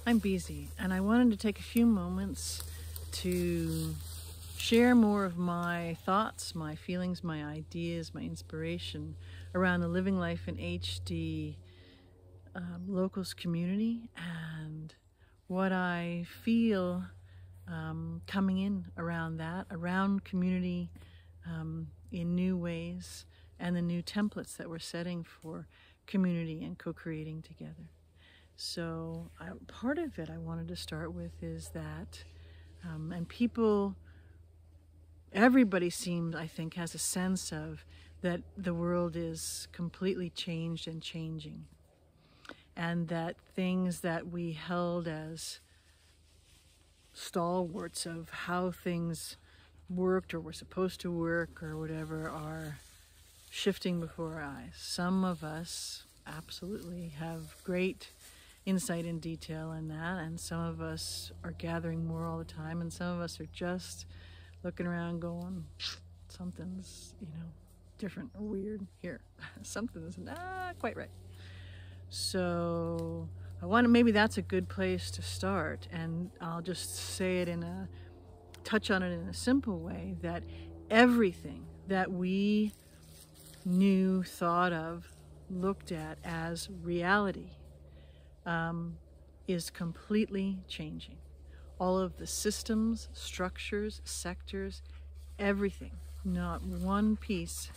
I'm busy, and I wanted to take a few moments to share more of my thoughts, my feelings, my ideas, my inspiration around the Living Life in HD locals community and what I feel coming in around that, around community in new ways, and the new templates that we're setting for community and co-creating together. So part of it I wanted to start with is that, and people, everybody seems, I think, has a sense of that the world is completely changed and changing, and that things that we held as stalwarts of how things worked or were supposed to work or whatever are shifting before our eyes. Some of us absolutely have great insight and detail in that, and some of us are gathering more all the time, and some of us are just looking around going, something's, different or weird here. Something's not quite right. So maybe that's a good place to start, and I'll just say it touch on it in a simple way, that everything that we knew, thought of, looked at as reality is completely changing. All of the systems, structures, sectors, everything, not one piece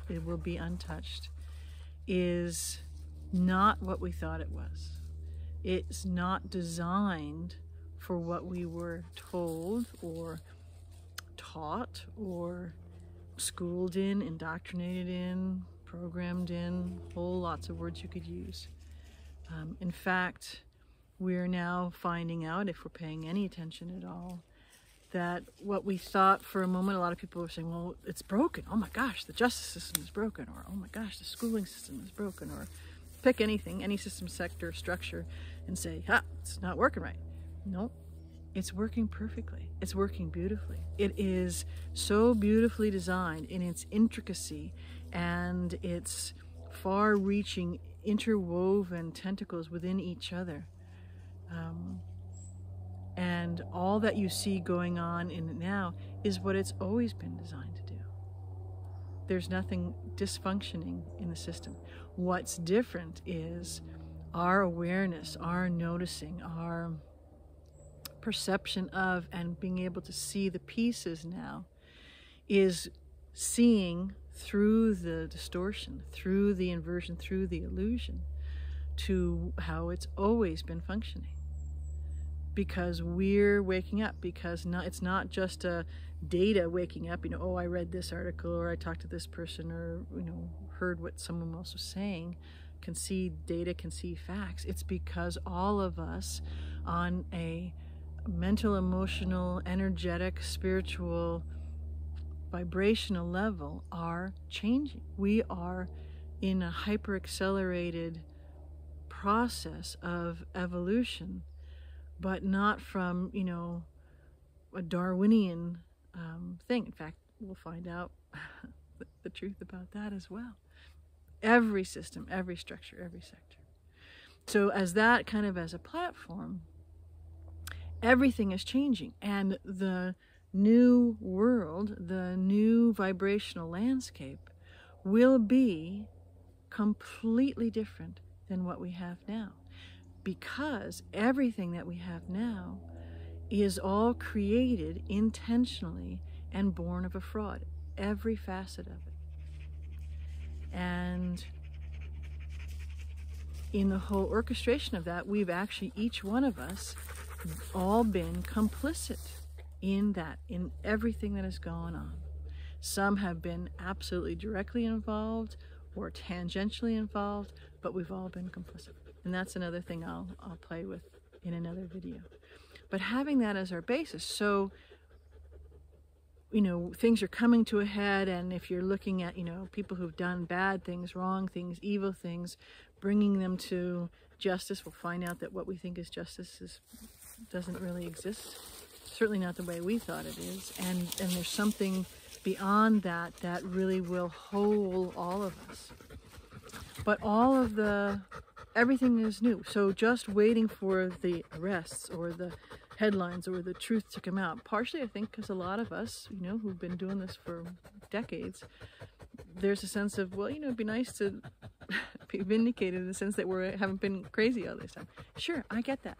it will be untouched, is not what we thought it was. It's not designed for what we were told or taught or schooled in, indoctrinated in, programmed in, whole lots of words you could use. In fact, we're now finding out, if we're paying any attention at all, that what we thought for a moment, a lot of people were saying, well, it's broken. Oh my gosh, the justice system is broken. Or, oh my gosh, the schooling system is broken. Or pick anything, any system, sector, structure, and say, it's not working right. No, it's working perfectly. It's working beautifully. It is so beautifully designed in its intricacy and its far-reaching, interwoven tentacles within each other. And all that you see going on in it now is what it's always been designed to do. There's nothing dysfunctioning in the system. What's different is our awareness, our noticing, our perception of and being able to see the pieces now is seeing through the distortion, through the inversion, through the illusion, to how it's always been functioning. Because we're waking up, because it's not just a data waking up, oh, I read this article, or I talked to this person, or heard what someone else was saying, can see data, can see facts. It's because all of us on a mental, emotional, energetic, spiritual, vibrational level are changing. We are in a hyper-accelerated process of evolution, but not from, a Darwinian thing. In fact, we'll find out the truth about that as well. Every system, every structure, every sector. So as that kind of as a platform, everything is changing, and the new world, the new vibrational landscape will be completely different than what we have now, because everything that we have now is all created intentionally and born of a fraud, every facet of it. And in the whole orchestration of that, we've actually, each one of us, all been complicit in that, in everything that has gone on. Some have been absolutely directly involved or tangentially involved, but we've all been complicit. And that's another thing I'll play with in another video. But having that as our basis, so things are coming to a head, and if you're looking at, people who've done bad things, wrong things, evil things, bringing them to justice, we'll find out that what we think is justice doesn't really exist. Certainly not the way we thought it is. And there's something beyond that that really will hold all of us. But all of the everything is new. So just waiting for the arrests or the headlines or the truth to come out, partially I think because a lot of us, you know, who've been doing this for decades, there's a sense of, well, you know, it'd be nice to be vindicated in the sense that we haven't been crazy all this time. Sure, I get that.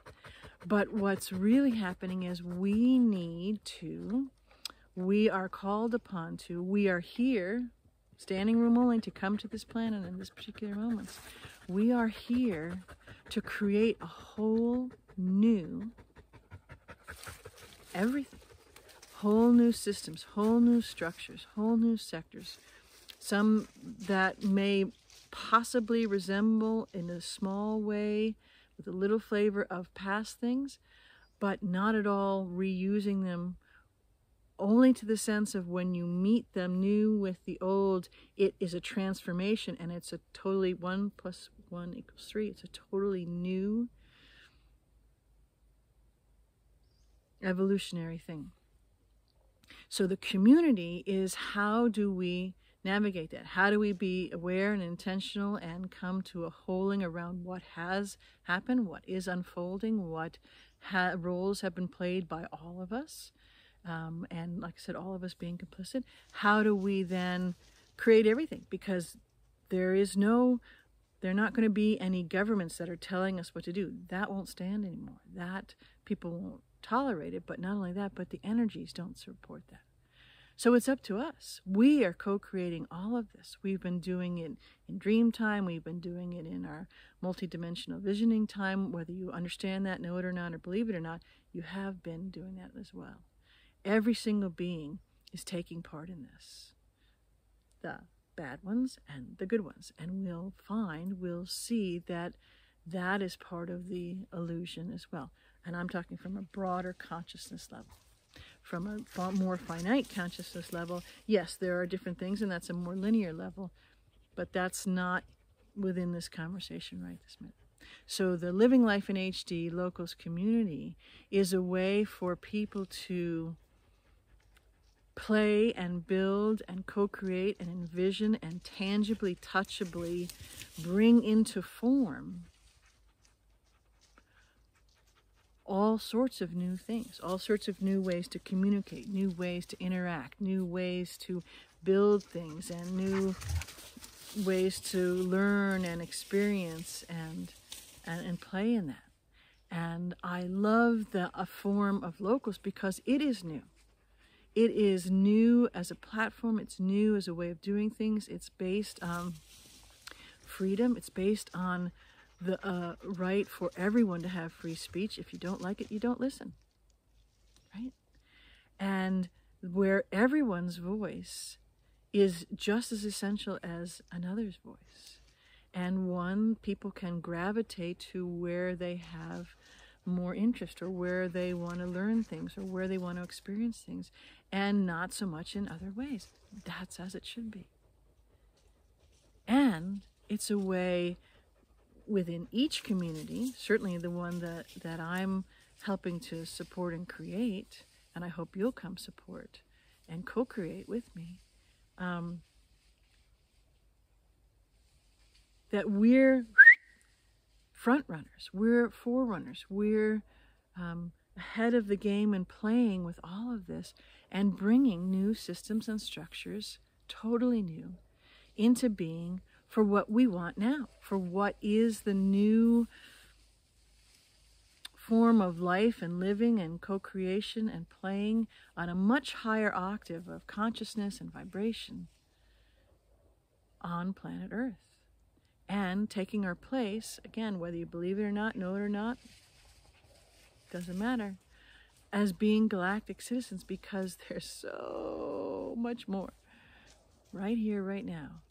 But what's really happening is we are called upon to, we are here, standing room only, to come to this planet in this particular moment. We are here to create a whole new everything. Whole new systems, whole new structures, whole new sectors. Some that may possibly resemble in a small way with a little flavor of past things, but not at all reusing them, only to the sense of when you meet them new with the old, it is a transformation, and it's a totally 1 + 1 = 3. It's a totally new evolutionary thing. So the community is, how do we navigate that? How do we be aware and intentional and come to a holding around what has happened, what is unfolding, what roles have been played by all of us, and like I said, all of us being complicit. How do we then create everything? Because there are not going to be any governments that are telling us what to do. That won't stand anymore. That people won't tolerate it, but not only that, but the energies don't support that. So it's up to us. We are co-creating all of this. We've been doing it in dream time. We've been doing it in our multidimensional visioning time. Whether you understand that, know it or not, or believe it or not, you have been doing that as well. Every single being is taking part in this. The bad ones and the good ones. And we'll see that that is part of the illusion as well. And I'm talking from a broader consciousness level. From a far more finite consciousness level, yes, there are different things, and that's a more linear level, but that's not within this conversation right this minute. So the Living Life in HD Locals community is a way for people to play and build and co-create and envision and tangibly, touchably bring into form all sorts of new things, all sorts of new ways to communicate, new ways to interact, new ways to build things, and new ways to learn and experience and play in that. And I love a form of locals because it is new. It is new as a platform. It's new as a way of doing things. It's based on freedom. It's based on the right for everyone to have free speech. If you don't like it, you don't listen, right? And where everyone's voice is just as essential as another's voice. And people can gravitate to where they have more interest, or where they want to learn things, or where they want to experience things, and not so much in other ways. That's as it should be. And it's a way within each community, certainly the one that I'm helping to support and create, and I hope you'll come support and co-create with me, that we're front runners, we're forerunners, we're ahead of the game and playing with all of this and bringing new systems and structures, totally new, into being for what we want now, for what is the new form of life and living and co-creation and playing on a much higher octave of consciousness and vibration on planet Earth. And taking our place, again, whether you believe it or not, know it or not, doesn't matter, as being galactic citizens, because there's so much more right here, right now,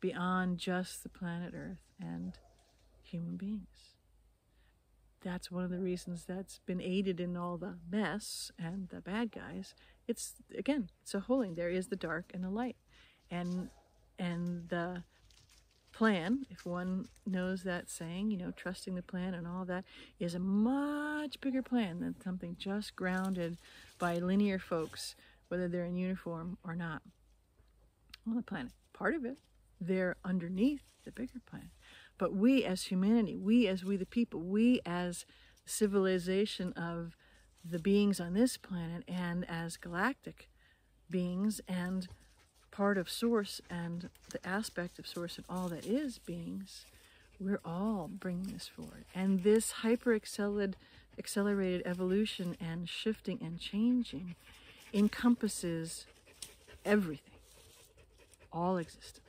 beyond just the planet Earth and human beings. That's one of the reasons that's been aided in all the mess and the bad guys. It's a holding. There is the dark and the light. And the plan, if one knows that saying, trusting the plan and all that, is a much bigger plan than something just grounded by linear folks, whether they're in uniform or not, on the planet. Part of it, they're underneath the bigger plan. But we as humanity, we the people, we as civilization of the beings on this planet, and as galactic beings and part of Source and the aspect of Source and all that is beings, we're all bringing this forward. And this accelerated evolution and shifting and changing encompasses everything, all existence.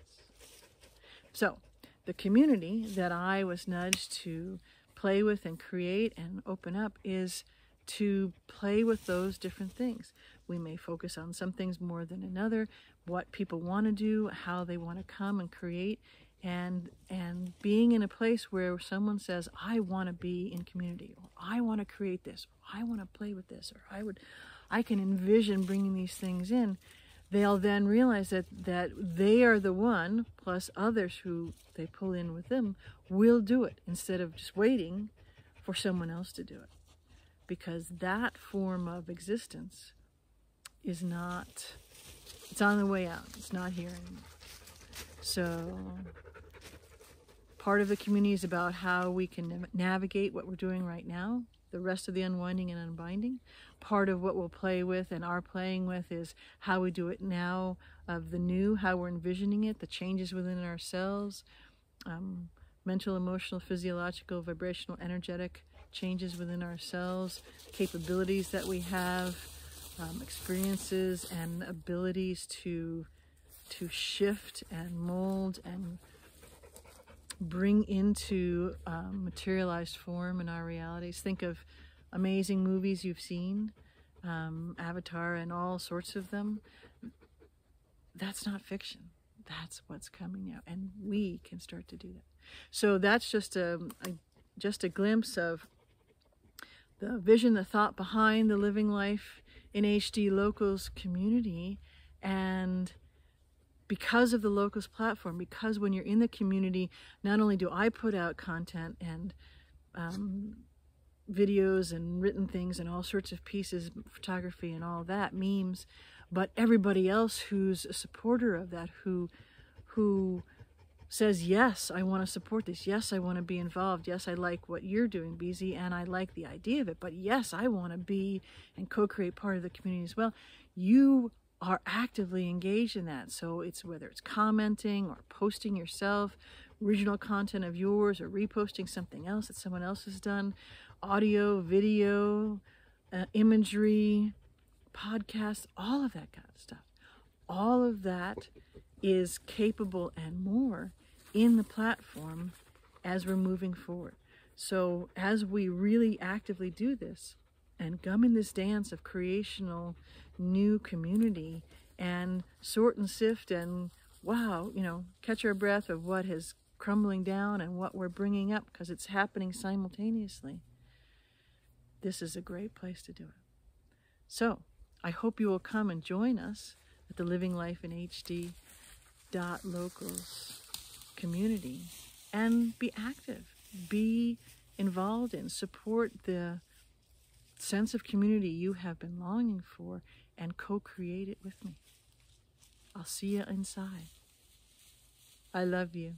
So the community that I was nudged to play with and create and open up is to play with those different things. We may focus on some things more than another, what people want to do, how they want to come and create, and being in a place where someone says, I want to be in community, or I want to create this, or I want to play with this, or I can envision bringing these things in. They'll then realize that they are the one, plus others who they pull in with them, will do it instead of just waiting for someone else to do it. Because that form of existence is not, it's on the way out. It's not here anymore. So part of the community is about how we can navigate what we're doing right now, the rest of the unwinding and unbinding. Part of what we'll play with and are playing with is how we do it now, of the new, how we're envisioning it, the changes within ourselves, mental, emotional, physiological, vibrational, energetic changes within ourselves, capabilities that we have, experiences and abilities to shift and mold and bring into materialized form in our realities. Think of amazing movies you've seen, Avatar and all sorts of them. That's not fiction. That's what's coming out, and we can start to do that. So that's just a glimpse of the vision, the thought behind the Living Life in HD Locals community. And because of the Locals platform, because when you're in the community, not only do I put out content and videos and written things and all sorts of pieces, photography and all that, memes, but everybody else who's a supporter of that, who says, yes, I want to support this. Yes, I want to be involved. Yes, I like what you're doing, BZ, and I like the idea of it. But yes, I want to be and co-create part of the community as well. You are actively engaged in that. So it's whether it's commenting or posting yourself, original content of yours, or reposting something else that someone else has done, audio, video, imagery, podcasts, all of that kind of stuff. All of that is capable and more in the platform as we're moving forward. So as we really actively do this and gum in this dance of creational new community and sort and sift and wow, catch our breath of what is crumbling down and what we're bringing up, because it's happening simultaneously, this is a great place to do it. So I hope you will come and join us at the LivingLifeinHD Locals community and be active, be involved in, support the sense of community you have been longing for, and co-create it with me. I'll see you inside. I love you.